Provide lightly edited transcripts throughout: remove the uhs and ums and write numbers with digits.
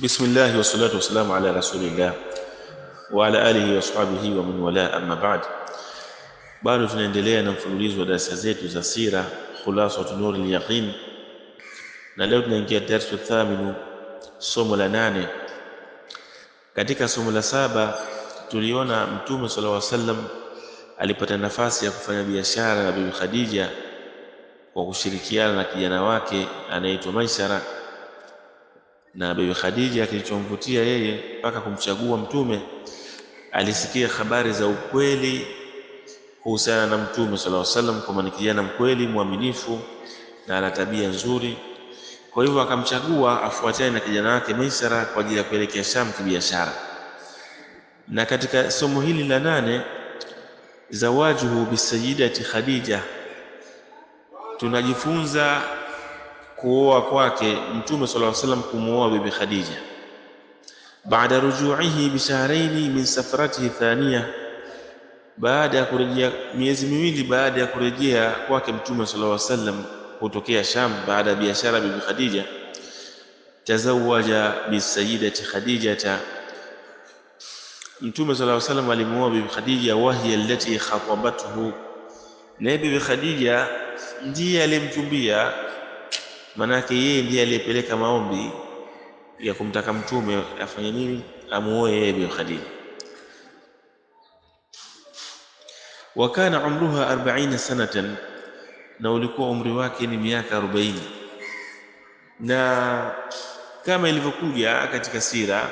Bismillah wassalatu wassalamu ala rasulillah wa ala alihi wa sahbihi wa man wala, amma ba'd. Bado tunaendelea na mfululizo wa darasa zetu za sira Khulasatu Nuril Yaqin, na leo tunaingia darasa thaminu, somo la 8. Katika somo la 7 tuliona Mtume sallallahu alaihi wasallam alipata nafasi ya kufanya biashara na Bibi Khadija kwa kushirikiana na kijana wake anaitwa Maisara, na Bibi Khadija kilichomvutia yeye mpaka kumchagua Mtume, alisikia habari za ukweli kuhusiana na Mtume sallallahu alaihi wasallam, kama ni kijana mkweli, mwaminifu na ana tabia nzuri. Kwa hivyo akamchagua afuatane na kijana wake Maisara kwa ajili ya kuelekea Sham kibiashara. Na katika somo hili la 8, zawajuhu bisayidati Khadija, tunajifunza kuoa kwake Mtume sallallahu alaihi wasallam, kumuoa Bibi Khadija baada rujuihi bishahraini min safaratihi thaniya, baada ya kurejea miezi miwili baada ya kurejea kwake Mtume sallallahu alaihi wasallam kutokea Sham baada ya biashara Bibi Khadija. Tazawaja bisayidati Khadijata, Mtume sallallahu alaihi wasallam alimuoa Bibi Khadija, wahiya allati khatabathu, na Bibi Khadija ndiye alimchumbia, manake yeye ndiye aliyepeleka maombi ya kumtaka Mtume afanye nini, amuoe yeye Bibi Khadija. Wa kana umruha 40 sanatan, na ulikuwa umri wake ni miaka 40. Na kama ilivyokuja katika sira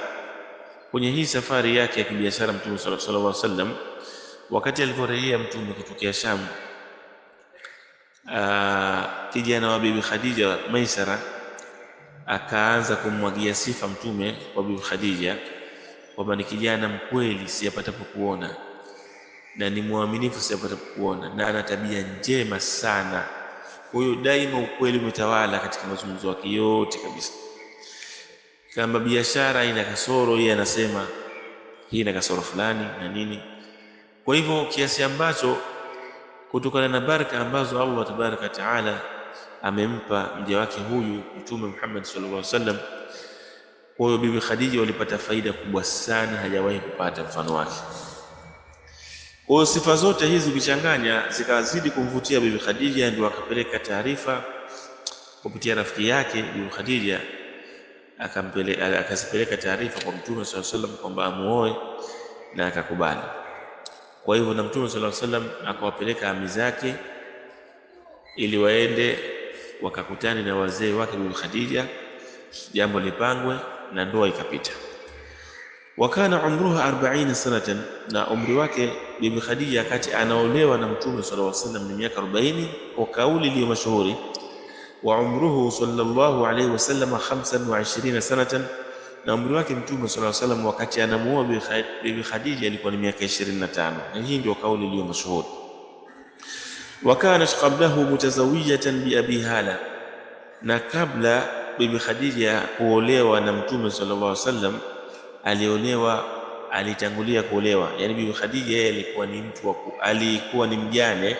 kwenye hii safari yake ya kibiashara Mtume sallallahu alaihi wasallam, wakati aliporejea Mtume kutokea Sham, kijana wa Bibi Khadija Maisara akaanza kumwagia sifa Mtume kwa Bibi Khadija kwamba ni kijana mkweli siyapatapo kuona, na ni mwaminifu siyapatapo kuona, na ana tabia njema sana. Kwa hiyo daima ukweli umetawala katika mazungumzo yake yote kabisa. Kama biashara ina kasoro, yeye anasema hii ina kasoro fulani na nini. Kwa hivyo kiasi ambacho kutokana na baraka ambazo Allah tabaraka taala amempa mja wake huyu Mtume Muhammad sallallahu alaihi wasallam, kwa hiyo Bibi Khadija walipata faida kubwa sana, hajawahi kupata mfano wake. Kwa hiyo sifa zote hizi ukichanganya zikazidi kumvutia Bibi Khadija, ndio akapeleka taarifa kupitia rafiki yake Bibi Khadija, akazipeleka taarifa kwa Mtume sallallahu alaihi wasallam kwamba amuoe, na akakubali. Kwa hivyo na Mtume sallallahu alaihi wasallam akawapeleka ami zake ili waende wakakutane na wazee wake Bibi Khadija, jambo lipangwe na ndoa ikapita. Wakana umruha 40 sanatan, na umri wake Bibi Khadija wakati anaolewa na Mtume sallallahu alaihi wasallam ni miaka 40 kwa kauli iliyo mashuhuri. Wa umruhu sallallahu alaihi wasallam 25 sanatan, na umri wake Mtume sallallahu alaihi wasallam wakati anamuoa Bibi Khadija ilikuwa ni miaka 25, na hii ndio kauli iliyo mashuhuri. Wa kanat qablahu mutazawijatan bi Abi Hala, na kabla Bibi Khadija kuolewa na Mtume sallallahu alaihi wasallam alitangulia kuolewa. Yani Bibi Khadija yeye alikuwa ni mjane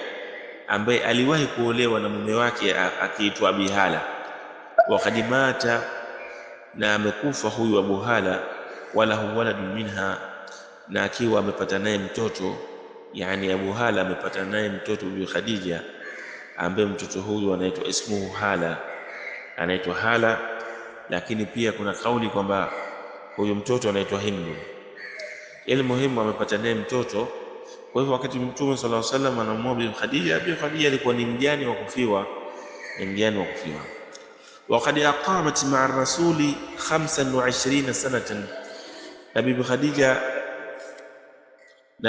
ambaye aliwahi kuolewa na mume wake akiitwa Abi Hala. Wakad mata, na amekufa huyu Abu Hala, wala huwa waladun minha, na akiwa amepata naye mtoto. Yani Abu Hala amepata naye mtoto Bibi Khadija, ambaye mtoto huyu anaitwa ismuhu Hala, anaitwa Hala. Lakini pia kuna kauli kwamba huyu mtoto anaitwa Hindu. Ile muhimu amepata naye mtoto. Kwa hivyo wakati Mtume sallallahu alaihi wasallam anamuoa Bibi Khadija, Bibi Khadija alikuwa ni mjane wa kufiwa, Waqad aqamat ma'a rasuli 25 sanatan, na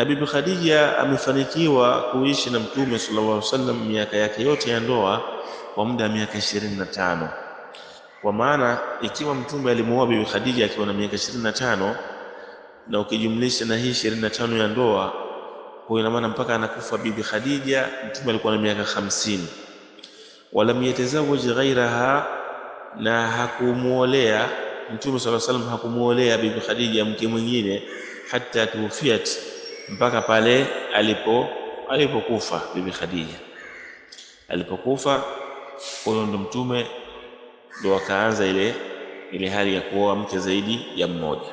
Bibi Khadija amefanikiwa kuishi na Mtume sallallahu alaihi wasallam miaka yake yote ya ndoa kwa muda wa miaka 25. Kwa maana ikiwa Mtume alimuoa Bibi Khadija akiwa na miaka 25, na ukijumlisha na hii 25 ya ndoa, kwa ina maana mpaka anakufa Bibi Khadija Mtume alikuwa na miaka 50. Walam yatazawaj ghairaha, na hakumuolea Mtume sallallahu alaihi wasallam, hakumuolea Bibi Khadija mke mwingine hata tufiat, mpaka pale alipokufa Bibi Khadija. Alipokufa, kwa hiyo ndo Mtume ndo akaanza ile ile hali ya kuoa mke zaidi ya mmoja.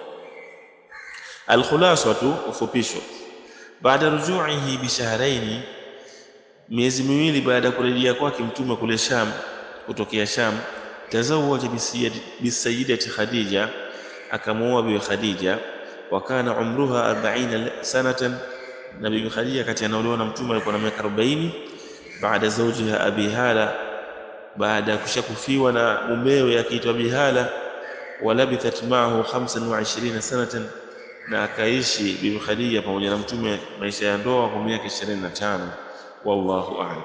Alkhulasatu, ufupisho. Baada rujuihi bishahraini, miezi miwili baada ya kurejea kwake mtume kule Sham, kutokea Sham, tazawaja bisayidati Khadija, akamuoa Bibi Khadija. Wa kana umruha 40 sanatan, na Bibi Khadija kati anaolewa na mtume alikuwa na miaka 40. Baada zawjiha Abi Hala, baada kushakufiwa na mumewe akiitwa Abi Hala. Walabithat ma'ahu 25 sanatan, na akaishi Bibi Khadija pamoja na mtume maisha ya ndoa kwa miaka 25. Wallahu a'lam.